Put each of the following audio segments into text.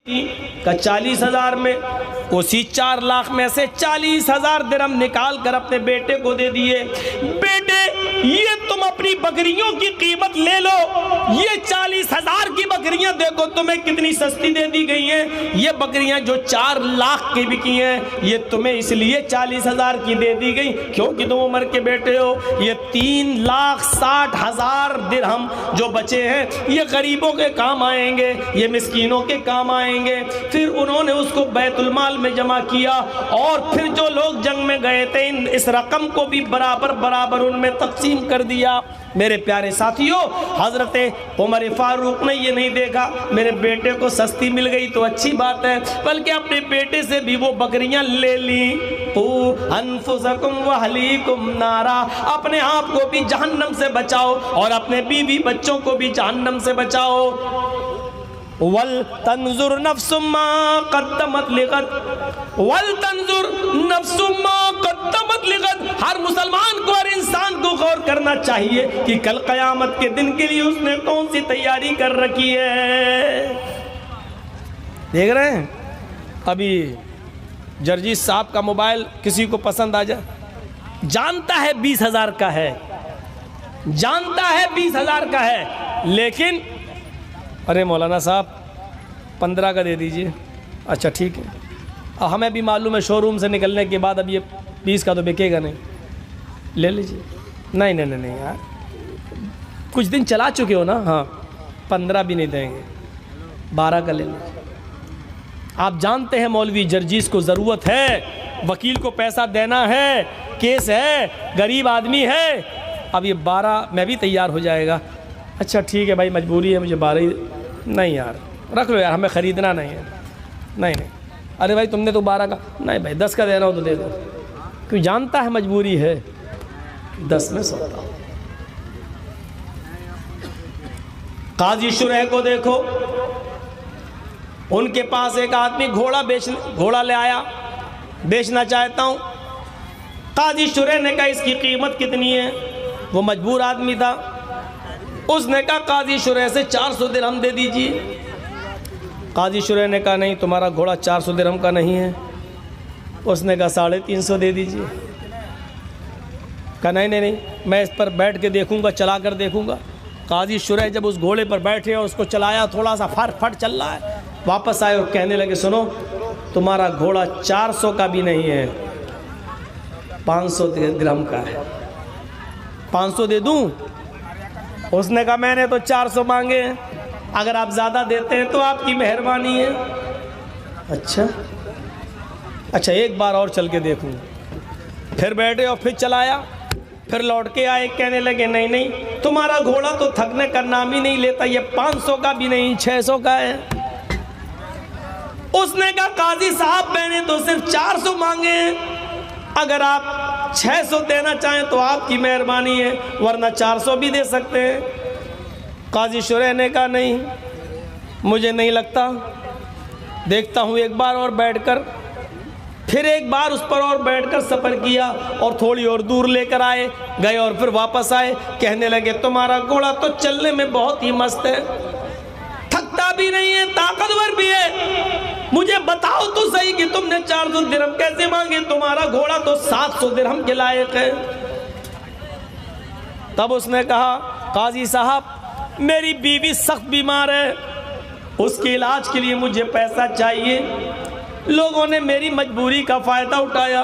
का 40,000 में, उसी 4 लाख में से 40,000 दिरहम निकाल कर अपने बेटे को दे दिए। बेटे ये तुम अपनी बकरियों की कीमत ले लो, ये 40,000 की बकरियां देखो तुम्हें कितनी सस्ती दे दी गई हैं। ये बकरियां जो 4 लाख की बिकी हैं ये तुम्हें इसलिए 40,000 की दे दी गई क्योंकि तुम उम्र के बेटे हो। ये 3,60,000 दिरहम जो बचे हैं ये गरीबों के काम आएंगे, ये मिस्कीनों के काम आएंगे। फिर उन्होंने उसको बैतुल माल में जमा किया और फिर जो लोग जंग में गए थे इस रकम को भी बराबर बराबर उनमें तकसीम कर दिया। मेरे प्यारे साथियों, हजरत उमर फारूक ने ये नहीं देखा मेरे बेटे को सस्ती मिल गई तो अच्छी बात है, बल्कि अपने बेटे से भी वो बकरियां ले ली। अनफुसकुम व अहलीकुम नारा, अपने आप को भी जहन्नम से बचाओ और अपने बीवी बच्चों को भी जहन्नम से बचाओ। वल तंजुर नफ्सुम्मा कद्दमत लिगद, वल तंजुर नफ्सुम्मा कद्दमत लिगद। हर मुसलमान को, हर इंसान को गौर करना चाहिए कि कल क़यामत के दिन के लिए उसने कौन सी तैयारी कर रखी है। देख रहे हैं अभी जर्जीस साहब का मोबाइल किसी को पसंद आ जाए, जानता है 20,000 का है, जानता है 20,000 का है, लेकिन अरे मौलाना साहब 15 का दे दीजिए। अच्छा ठीक है, हमें भी मालूम है शोरूम से निकलने के बाद अब ये 20 का तो बिकेगा नहीं, ले लीजिए। नहीं नहीं नहीं यार, कुछ दिन चला चुके हो ना, हाँ 15 भी नहीं देंगे, 12 का ले लीजिए। आप जानते हैं मौलवी जर्जीस को ज़रूरत है, वकील को पैसा देना है, केस है, गरीब आदमी है, अब ये 12 में भी तैयार हो जाएगा। अच्छा ठीक है भाई, मजबूरी है मुझे 12 ही, नहीं यार रख लो यार, हमें ख़रीदना नहीं है। नहीं नहीं, अरे भाई तुमने तो 12 का, नहीं भाई 10 का देना हो तो दे दो, क्यों जानता है मजबूरी है, 10 में सौदा। काजी शुरह को देखो, उनके पास एक आदमी घोड़ा ले आया, बेचना चाहता हूँ। काजी शुरह ने कहा इसकी कीमत कितनी है, वो मजबूर आदमी था, उसने कहा काजी शुरह से 400 दिरहम दे दीजिए। काजी शुरह ने कहा नहीं तुम्हारा घोड़ा 400 दिरहम का नहीं है। उसने कहा 350 दे दीजिए। कहा नहीं नहीं नहीं, मैं इस पर बैठ के देखूंगा, चला कर देखूंगा। काजी शुरह जब उस घोड़े पर बैठे और उसको चलाया, थोड़ा सा फट चल रहा है, वापस आए और कहने लगे सुनो तुम्हारा घोड़ा 400 का भी नहीं है, 500 दिरहम का है, 500 दे दूं? उसने कहा मैंने तो 400 मांगे हैं, अगर आप ज़्यादा देते हैं तो आपकी मेहरबानी है। अच्छा एक बार और चल के देखूंगा। फिर बैठे और फिर चलाया, फिर लौट के आए, कहने लगे नहीं नहीं तुम्हारा घोड़ा तो थकने का नाम ही नहीं लेता, ये 500 का भी नहीं 600 का है। उसने कहा काजी साहब मैंने तो सिर्फ 400 मांगे हैं, अगर आप 600 देना चाहें तो आपकी मेहरबानी है, वरना 400 भी दे सकते हैं। काजी शुरह ने कहा नहीं मुझे नहीं लगता, देखता हूँ एक बार और बैठकर। फिर एक बार उस पर और बैठकर सफ़र किया और थोड़ी और दूर लेकर आए, गए और फिर वापस आए, कहने लगे तुम्हारा घोड़ा तो चलने में बहुत ही मस्त है, थकता भी नहीं है, ताकतवर भी है, मुझे बताओ तो सही कि तुमने 400 दिरहम कैसे मांगे, तुम्हारा घोड़ा तो 700 दिरहम के लायक है। तब उसने कहा काजी साहब मेरी बीवी सख्त बीमार है, उसके इलाज के लिए मुझे पैसा चाहिए। लोगों ने मेरी मजबूरी का फ़ायदा उठाया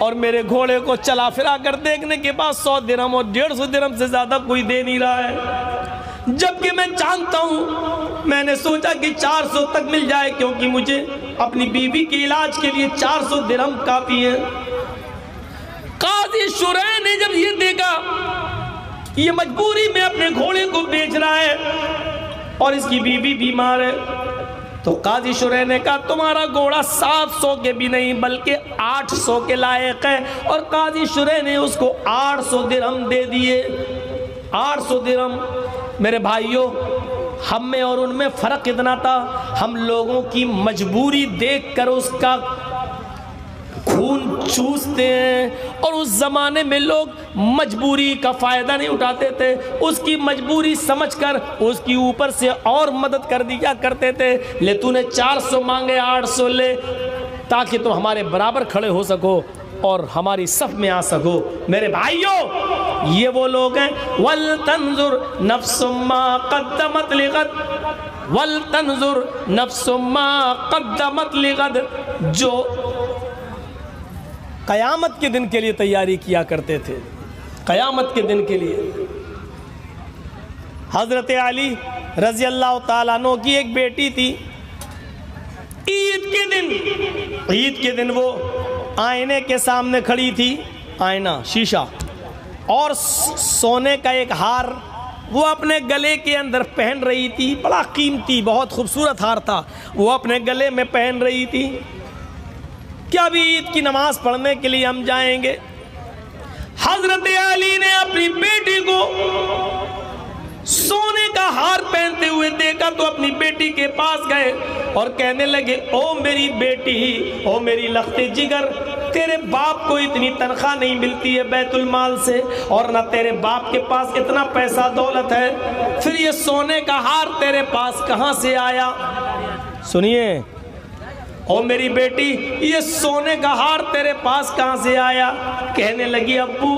और मेरे घोड़े को चला फिरा कर देखने के बाद 100 दिरहम और 150 दिरहम से ज़्यादा कोई दे नहीं रहा है, जबकि मैं जानता हूँ, मैंने सोचा कि 400 तक मिल जाए क्योंकि मुझे अपनी बीवी के इलाज के लिए 400 दिरहम काफ़ी है। काजी शुरह ने जब ये देखा ये मजबूरी में अपने घोड़े को बेच रहा है और इसकी बीवी बीमार है, तो काजी शुरह ने कहा तुम्हारा घोड़ा 700 के भी नहीं बल्कि 800 के लायक है, और काजी शुरह ने उसको 800 दिरहम दे दिए। 800 दिरहम। मेरे भाइयों, हम में और उनमें फ़र्क इतना था, हम लोगों की मजबूरी देखकर उसका खून खून चूसते हैं। और उस ज़माने में लोग मजबूरी का फ़ायदा नहीं उठाते थे, उसकी मजबूरी समझकर उसकी ऊपर से और मदद कर दिया करते थे। ले तूने 400 मांगे 800 ले, ताकि तुम हमारे बराबर खड़े हो सको और हमारी सफ में आ सको। मेरे भाइयों, ये वो लोग हैं, वल तंजुर नफ्सुम्मा क़द्दमत लिगद, वल तंजुर नफ्सुम्मा क़द्दमत लिगद, जो क़यामत के दिन के लिए तैयारी किया करते थे, क़यामत के दिन के लिए। हज़रत अली रज़ी अल्लाह ताला अन्हु की एक बेटी थी। ईद के दिन वो आईने के सामने खड़ी थी, आईना शीशा, और सोने का एक हार वो अपने गले के अंदर पहन रही थी। बड़ा कीमती, बहुत खूबसूरत हार था, वो अपने गले में पहन रही थी। क्या अभी ईद की नमाज पढ़ने के लिए हम जाएंगे? हजरत अली ने अपनी बेटी को सोने का हार पहनते हुए देखा तो अपनी बेटी के पास गए और कहने लगे, ओ मेरी बेटी, ओ मेरी लख्ते जिगर, तेरे बाप को इतनी तनख्वाह नहीं मिलती है बैतुल माल से, और ना तेरे बाप के पास इतना पैसा दौलत है, फिर ये सोने का हार तेरे पास कहाँ से आया? सुनिए, ओ मेरी बेटी, ये सोने का हार तेरे पास कहाँ से आया? कहने लगी, अब्बू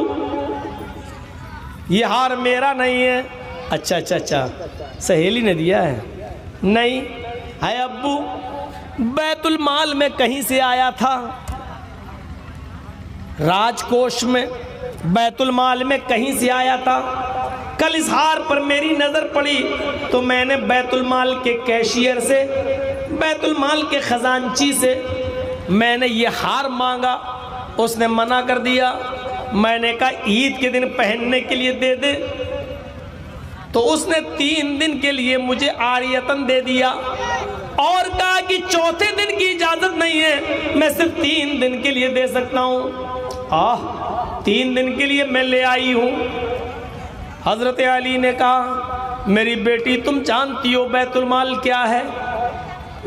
ये हार मेरा नहीं है। अच्छा, सहेली ने दिया है? नहीं है अब्बू, बैतुल माल में कहीं से आया था, राजकोष में, बैतुल माल में कहीं से आया था। कल इस हार पर मेरी नज़र पड़ी तो मैंने बैतुल माल के कैशियर से, बैतुल माल के खजांची से मैंने ये हार मांगा, उसने मना कर दिया। मैंने कहा ईद के दिन पहनने के लिए दे दे, तो उसने 3 दिन के लिए मुझे आरियतन दे दिया और कहा कि चौथे दिन की इजाज़त नहीं है, मैं सिर्फ 3 दिन के लिए दे सकता हूँ। 3 दिन के लिए मैं ले आई हूँ। हज़रत अली ने कहा, मेरी बेटी तुम जानती हो बैतुल माल क्या है?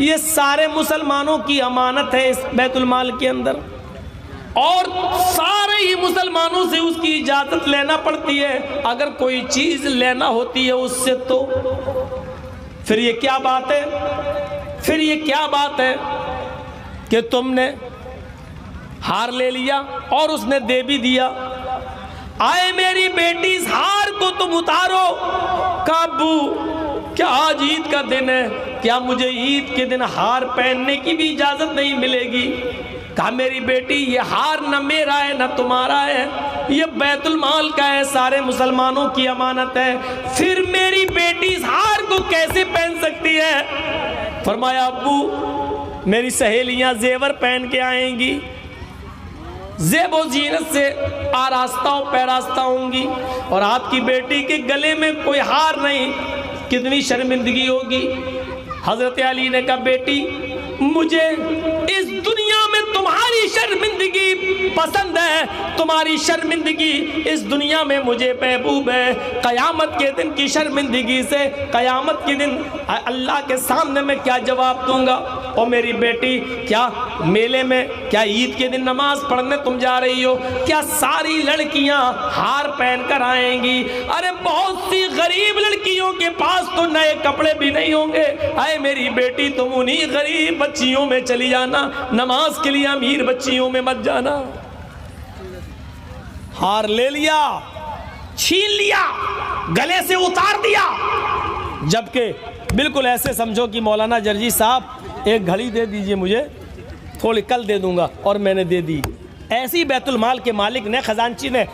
ये सारे मुसलमानों की अमानत है इस बैतुल माल के अंदर, और सारे ही मुसलमानों से उसकी इजाज़त लेना पड़ती है अगर कोई चीज़ लेना होती है उससे। तो फिर ये क्या बात है, फिर ये क्या बात है कि तुमने हार ले लिया और उसने दे भी दिया? आए मेरी बेटी, इस हार को तुम उतारो। काबू, क्या आज ईद का दिन है? क्या मुझे ईद के दिन हार पहनने की भी इजाज़त नहीं मिलेगी? कहा, मेरी बेटी ये हार न मेरा है न तुम्हारा है, ये बैतुल माल का है, सारे मुसलमानों की अमानत है। फिर मेरी बेटी इस हार को कैसे पहन सकती है? फरमाया, अब्बू मेरी सहेलियां जेवर पहन के आएंगी, ज़ेबो ज़ीनत से आरास्ता और पैरास्ता होंगी, और आपकी बेटी के गले में कोई हार नहीं, कितनी शर्मिंदगी होगी। हज़रत अली ने कहा, बेटी मुझे इस दुनिया में तुम्हारी शर्मिंदगी पसंद है, तुम्हारी शर्मिंदगी इस दुनिया में मुझे महबूब है। क़यामत के दिन की शर्मिंदगी से क़यामत के दिन अल्लाह के सामने मैं क्या जवाब दूंगा? और मेरी बेटी, क्या मेले में, क्या ईद के दिन नमाज पढ़ने तुम जा रही हो? क्या सारी लड़कियां हार पहन कर आएंगी? अरे बहुत सी गरीब लड़कियों के पास तो नए कपड़े भी नहीं होंगे। अरे मेरी बेटी, तुम उन्हीं गरीब बच्चियों में चली जाना, नमाज के लिए अमीर बच्चियों में मत जाना। हार ले लिया, छीन लिया, गले से उतार दिया, जबकि बिल्कुल ऐसे समझो कि मौलाना जर्जी साहब एक घड़ी दे दीजिए मुझे, थोड़ी कल दे दूंगा, और मैंने दे दी। ऐसी बैतुल माल के मालिक ने, खजांची ने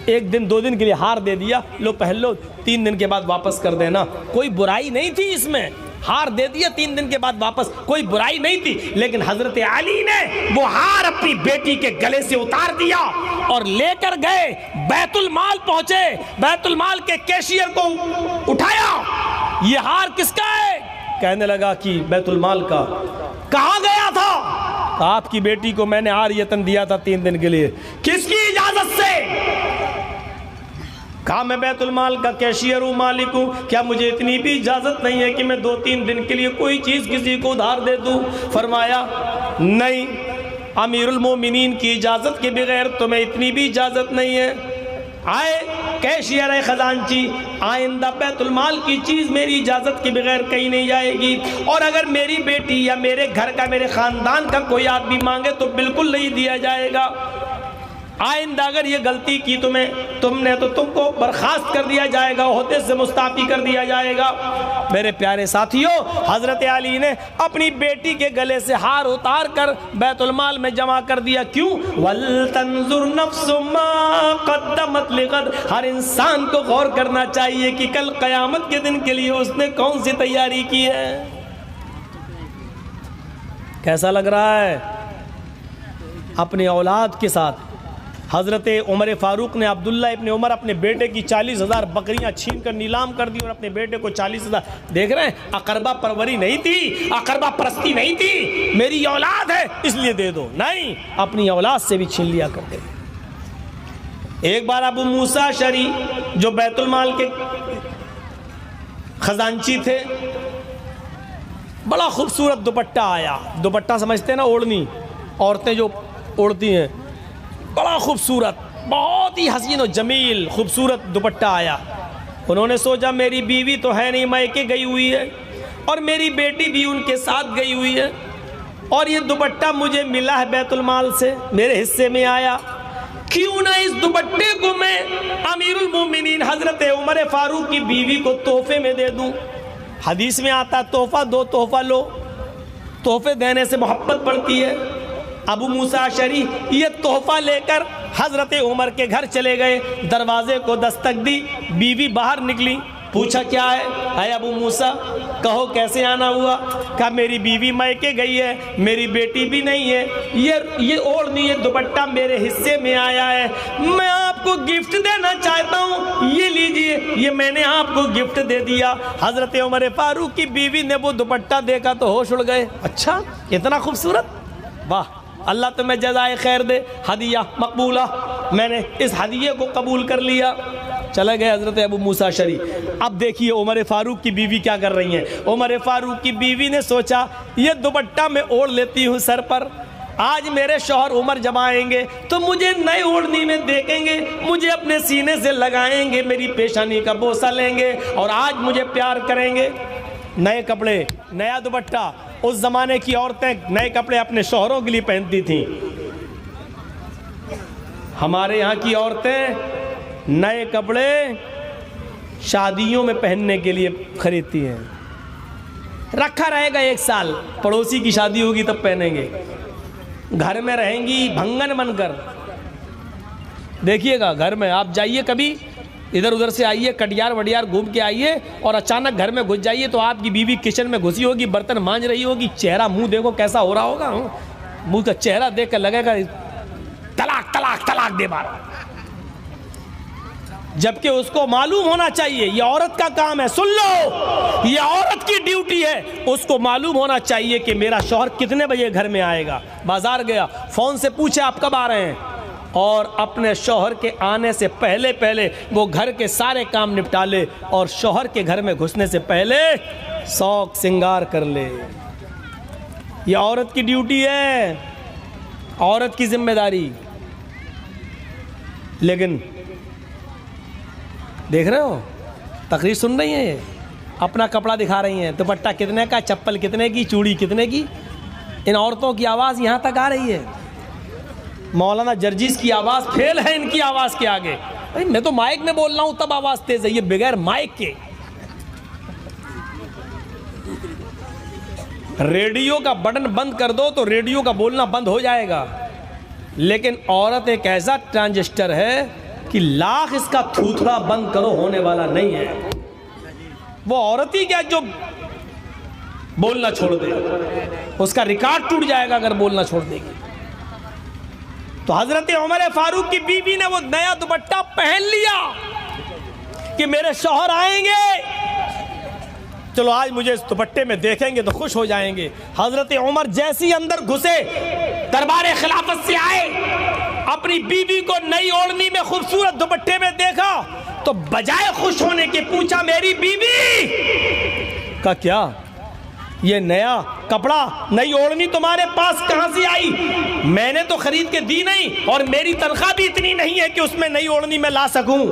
1 दिन 2 दिन के लिए हार दे दिया, लो पहन लो, 3 दिन के बाद वापस कर देना। कोई बुराई नहीं थी इसमें, हार दे दिया 3 दिन के बाद वापस, कोई बुराई नहीं थी। लेकिन हजरत अली ने वो हार अपनी बेटी के गले से उतार दिया और लेकर गए, बैतुल माल पहुंचे, बैतुल माल के कैशियर को उठाया, ये हार किसका है? कहने लगा कि बैतुल माल का। कहाँ गया था? आपकी बेटी को मैंने आरियतन दिया था 3 दिन के लिए। किसकी इजाजत से? कहा, मैं बैतुल माल का कैशियर हूँ, मालिक हूँ, क्या मुझे इतनी भी इजाज़त नहीं है कि मैं 2-3 दिन के लिए कोई चीज़ किसी को उधार दे दूँ? फरमाया, नहीं, अमीरुल मोमिनीन की इजाज़त के बगैर तुम्हें इतनी भी इजाज़त नहीं है। आए कैशियर है खजांची, आइंदा बैतुल माल की चीज़ मेरी इजाज़त के बगैर कहीं नहीं जाएगी, और अगर मेरी बेटी या मेरे घर का, मेरे ख़ानदान का कोई आदमी मांगे तो बिल्कुल नहीं दिया जाएगा। आइंदा अगर ये गलती की तुमने तो तुमको बर्खास्त कर दिया जाएगा, ओहदे से मुस्ताफ़ी कर दिया जाएगा। मेरे प्यारे साथियों, हज़रत अली ने अपनी बेटी के गले से हार उतार कर बैतुल माल में जमा कर दिया। क्यों? वल तंजुर नफ्सु मा क़द्दमत लिग़द। हर इंसान को गौर करना चाहिए कि कल क़यामत के दिन के लिए उसने कौन सी तैयारी की है। कैसा लग रहा है? अपनी औलाद के साथ हज़रत उमर फ़ारूक ने अब्दुल्ला इब्न उमर अपने बेटे की 40,000 बकरियां छीन कर नीलाम कर दी और अपने बेटे को 40,000। देख रहे हैं, अकरबा परवरी नहीं थी, अकरबा परस्ती नहीं थी, मेरी औलाद है इसलिए दे दो, नहीं, अपनी औलाद से भी छीन लिया करते। एक बार अबू मूसा अशअरी जो बैतुल माल के खजांची थे, बड़ा खूबसूरत दुपट्टा आया। दुपट्टा समझते हैं ना, ओढ़नी, औरतें जो ओढ़ती हैं, बड़ा खूबसूरत, बहुत ही हसीन और जमील खूबसूरत दुपट्टा आया। उन्होंने सोचा मेरी बीवी तो है नहीं, मैके गई हुई है, और मेरी बेटी भी उनके साथ गई हुई है, और ये दुपट्टा मुझे मिला है बैतुल माल से, मेरे हिस्से में आया, क्यों ना इस दुपट्टे को मैं अमीरुल मोमिनीन हज़रत उमर फ़ारूक की बीवी को तोहफे में दे दूं। हदीस में आता, तोहफा दो तोहफा लो, तोहफे देने से मोहब्बत बढ़ती है। अबू मूसा अशअरी ये तोहफा लेकर हज़रत उमर के घर चले गए, दरवाजे को दस्तक दी, बीवी बाहर निकली, पूछा क्या है अबू मूसा, कहो कैसे आना हुआ? कहा मेरी बीवी मैके गई है, मेरी बेटी भी नहीं है, ये ओढ़नी, ये दुपट्टा मेरे हिस्से में आया है, मैं आपको गिफ्ट देना चाहता हूँ, ये लीजिए, ये मैंने आपको गिफ्ट दे दिया। हज़रत उमर फ़ारूक की बीवी ने वो दुपट्टा देखा तो होश उड़ गए। अच्छा, इतना खूबसूरत, वाह, अल्लाह तुम्हें जज़ाए खैर दे, हदिया मकबूला, मैंने इस हदिये को कबूल कर लिया। चले गए हज़रत अबू मूसा अशअरी। अब देखिए उमर फ़ारूक की बीवी क्या कर रही हैं। उमर फ़ारूक की बीवी ने सोचा ये दुपट्टा मैं ओढ़ लेती हूँ सर पर, आज मेरे शौहर उमर जब आएंगे तो मुझे नई ओढ़नी में देखेंगे, मुझे अपने सीने से लगाएंगे, मेरी पेशानी का बोसा लेंगे और आज मुझे प्यार करेंगे। नए कपड़े, नया दुपट्टा, उस ज़माने की औरतें नए कपड़े अपने शौहरों के लिए पहनती थीं। हमारे यहाँ की औरतें नए कपड़े शादियों में पहनने के लिए खरीदती हैं, रखा रहेगा 1 साल, पड़ोसी की शादी होगी तब पहनेंगे, घर में रहेंगी भंगन बनकर। देखिएगा, घर में आप जाइए कभी, इधर उधर से आइए, कटियार वटियार घूम के आइए और अचानक घर में घुस जाइए तो आपकी बीवी किचन में घुसी होगी, बर्तन मांज रही होगी, चेहरा मुंह देखो कैसा हो रहा होगा, मुंह का चेहरा देख कर लगेगा तलाक तलाक तलाक दे मारा। जबकि उसको मालूम होना चाहिए ये औरत का काम है, सुन लो, ये औरत की ड्यूटी है, उसको मालूम होना चाहिए कि मेरा शौहर कितने बजे घर में आएगा। बाजार गया, फ़ोन से पूछे आप कब आ रहे हैं, और अपने शौहर के आने से पहले पहले वो घर के सारे काम निपटा ले और शौहर के घर में घुसने से पहले शौक सिंगार कर ले। ये औरत की ड्यूटी है, औरत की जिम्मेदारी। लेकिन देख रहे हो, तकरीर सुन रही हैं, ये अपना कपड़ा दिखा रही हैं, दुपट्टा कितने का, चप्पल कितने की, चूड़ी कितने की। इन औरतों की आवाज़ यहाँ तक आ रही है। मौलाना जर्जीस की आवाज़ फेल है इनकी आवाज़ के आगे। अरे मैं तो माइक में बोल रहा हूँ तब आवाज़ तेज़ है, ये बगैर माइक के। रेडियो का बटन बंद कर दो तो रेडियो का बोलना बंद हो जाएगा, लेकिन औरत एक ऐसा ट्रांजिस्टर है कि लाख इसका थूथड़ा बंद करो होने वाला नहीं है। वो औरत ही क्या जो बोलना छोड़ दे, उसका रिकॉर्ड टूट जाएगा अगर बोलना छोड़ देगी। तो हजरत उमर फारूक की बीवी ने वो नया दुपट्टा पहन लिया कि मेरे शौहर आएंगे, चलो आज मुझे इस दुपट्टे में देखेंगे तो खुश हो जाएंगे। हजरत उमर जैसे ही अंदर घुसे, दरबार खिलाफत से आए, अपनी बीवी को नई ओढ़नी में खूबसूरत दुपट्टे में देखा तो बजाय खुश होने के पूछा, मेरी बीवी का क्या? ये नया कपड़ा, नई ओढ़नी तुम्हारे पास कहाँ से आई? मैंने तो खरीद के दी नहीं, और मेरी तनख्वाह भी इतनी नहीं है कि उसमें नई ओढ़नी मैं ला सकूं।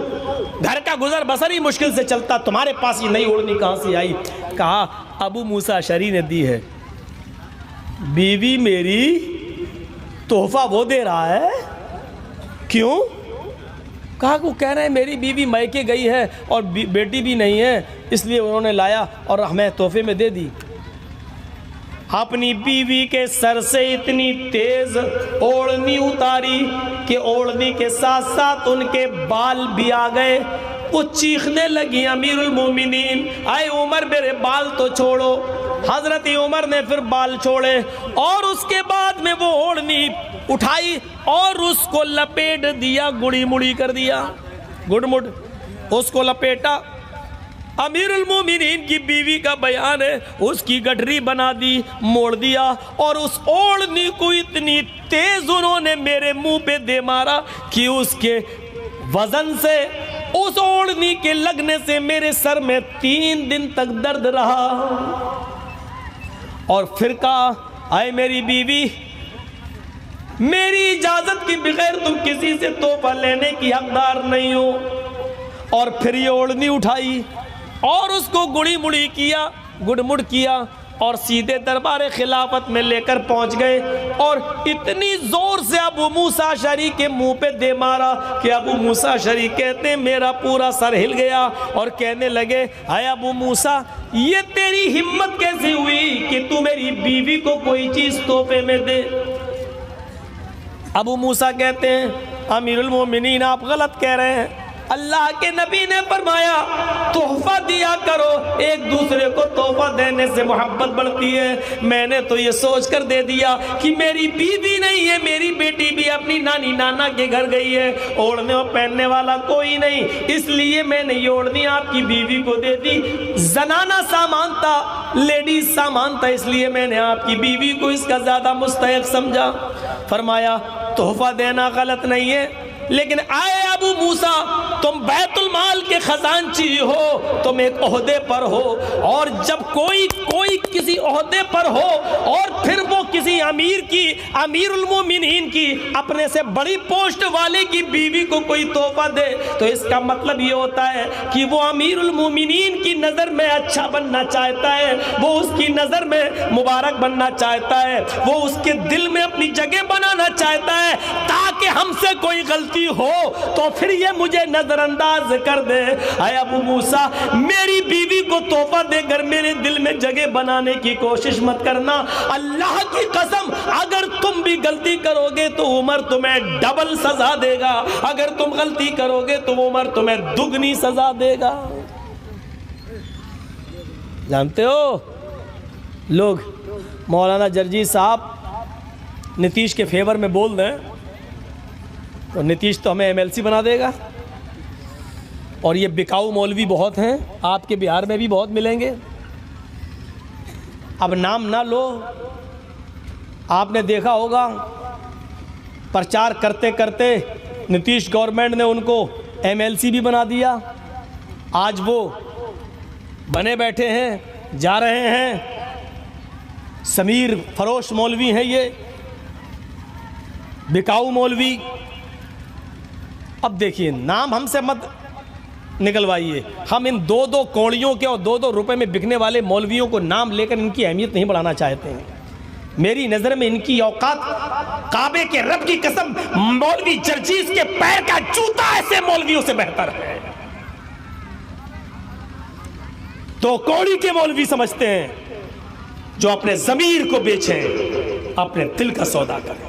घर का गुजर बसर ही मुश्किल से चलता, तुम्हारे पास ये नई ओढ़नी कहाँ से आई? कहा अबू मूसा अशरी ने दी है। बीवी मेरी तोहफा वो दे रहा है, क्यों? कहा वो कह रहे हैं मेरी बीवी मैके गई है और बेटी भी नहीं है, इसलिए उन्होंने लाया और हमें तोहफे में दे दी। अपनी बीवी के सर से इतनी तेज ओढ़नी उतारी कि ओढ़नी के साथ साथ उनके बाल भी आ गए। वो चीखने लगी, अमीरुल मोमिनीन, आए उमर मेरे बाल तो छोड़ो। हजरत उमर ने फिर बाल छोड़े और उसके बाद में वो ओढ़नी उठाई और उसको लपेट दिया, गुड़ी मुड़ी कर दिया, गुड़मुड़ उसको लपेटा। अमीरुल मोमिनीन की बीवी का बयान है, उसकी गठरी बना दी, मोड़ दिया, और उस ओढ़नी को इतनी तेज उन्होंने मेरे मुंह पे दे मारा कि उसके वजन से, उस ओढ़नी के लगने से मेरे सर में 3 दिन तक दर्द रहा। और फिर कहा, आए मेरी बीवी, मेरी इजाजत के बगैर तुम किसी से तोहफा लेने की हकदार नहीं हो। और फिर ये ओढ़नी उठाई और उसको गुड़ी मुड़ी किया, गुड़मुड़ किया, और सीधे दरबार खिलाफत में लेकर पहुंच गए। और इतनी जोर से अबू मूसा अशरी के मुंह पे दे मारा कि अबू मूसा अशरी कहते मेरा पूरा सर हिल गया और कहने लगे, हाय अबू मूसा, ये तेरी हिम्मत कैसे हुई कि तू मेरी बीवी को कोई चीज तोहफे में दे? अबू मूसा कहते हैं, अमीरुल मोमिनीन आप गलत कह रहे हैं। अल्लाह के नबी ने फरमाया तोहफा दिया करो, एक दूसरे को तोहफा देने से मोहब्बत बढ़ती है। मैंने तो ये सोच कर दे दिया कि मेरी बीवी नहीं है, मेरी बेटी भी अपनी नानी नाना के घर गई है, ओढ़ने और पहनने वाला कोई नहीं, इसलिए मैंने ये ओढ़नी आपकी बीवी को दे दी। जनाना सामान था, लेडीज सामान था, इसलिए मैंने आपकी बीवी को इसका ज्यादा मुस्तहक समझा। फरमाया तोहफा देना गलत नहीं है, लेकिन आए अबू मूसा, तुम बैतुल माल के खजांची हो, तुम एक ओहदे पर हो, और जब कोई किसी ओहदे पर हो और फिर वो किसी अमीर की, अमीरुल मोमिनीन की, अपने से बड़ी पोस्ट वाले की बीवी को कोई तोहफा दे, तो इसका मतलब ये होता है कि वो अमीरुल मोमिनीन की नज़र में अच्छा बनना चाहता है, वो उसकी नज़र में मुबारक बनना चाहता है, वो उसके दिल में अपनी जगह बनाना चाहता है, ताकि हमसे कोई गलती हो तो फिर ये मुझे नजरअंदाज कर दे। आए अबू मूसा, मेरी बीवी को तोहफा देकर मेरे दिल में जगह बनाने की कोशिश मत करना। अल्लाह की कसम, अगर तुम भी गलती करोगे तो उमर तुम्हें डबल सजा देगा, अगर तुम गलती करोगे तो उमर तुम्हें दुगनी सजा देगा। जानते हो लोग, मौलाना जर्जी साहब नीतीश के फेवर में बोल दें तो नीतीश तो हमें एमएलसी बना देगा। और ये बिकाऊ मौलवी बहुत हैं, आपके बिहार में भी बहुत मिलेंगे। अब नाम ना लो, आपने देखा होगा प्रचार करते करते नीतीश गवर्नमेंट ने उनको एमएलसी भी बना दिया। आज वो बने बैठे हैं, जा रहे हैं। समीर फरोश मौलवी हैं ये, बिकाऊ मौलवी। अब देखिए, नाम हमसे मत निकलवाइए, हम इन 2-2 कौड़ियों के और 2-2 रुपए में बिकने वाले मौलवियों को नाम लेकर इनकी अहमियत नहीं बढ़ाना चाहते हैं। मेरी नज़र में इनकी औकात, काबे के रब की कसम, मौलवी जर्जीस के पैर का जूता ऐसे मौलवियों से बेहतर है। तो कौड़ी के मौलवी समझते हैं जो अपने ज़मीर को बेचें, अपने दिल का सौदा करें।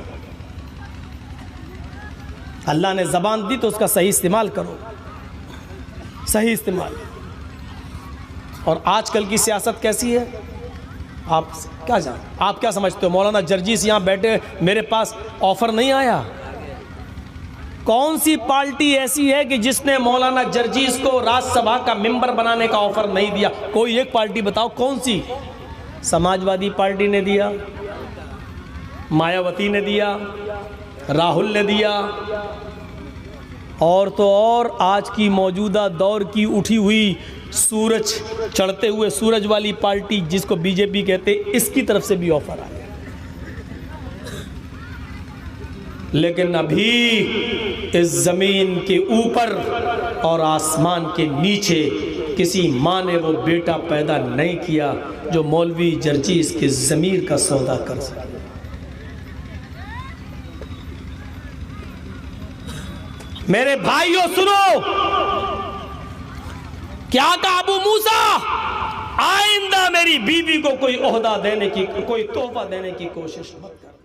अल्लाह ने ज़बान दी तो उसका सही इस्तेमाल करो, सही इस्तेमाल। और आजकल की सियासत कैसी है, आप क्या आप क्या समझते हो? मौलाना जर्जीस यहाँ बैठे, मेरे पास ऑफ़र नहीं आया। कौन सी पार्टी ऐसी है कि जिसने मौलाना जर्जीस को राज्यसभा का मेंबर बनाने का ऑफ़र नहीं दिया? कोई एक पार्टी बताओ, कौन सी? समाजवादी पार्टी ने दिया, मायावती ने दिया, राहुल ने दिया, और तो और आज की मौजूदा दौर की उठी हुई सूरज चढ़ते हुए सूरज वाली पार्टी जिसको बीजेपी कहते, इसकी तरफ से भी ऑफर आया। लेकिन अभी इस जमीन के ऊपर और आसमान के नीचे किसी माँ ने वो बेटा पैदा नहीं किया जो मौलवी जर्जीस के ज़मीर का सौदा कर सके। मेरे भाइयों सुनो, क्या कहा अबू मूसा, आइंदा मेरी बीवी को कोई ओहदा देने की, कोई तोहफा देने की कोशिश मत कर।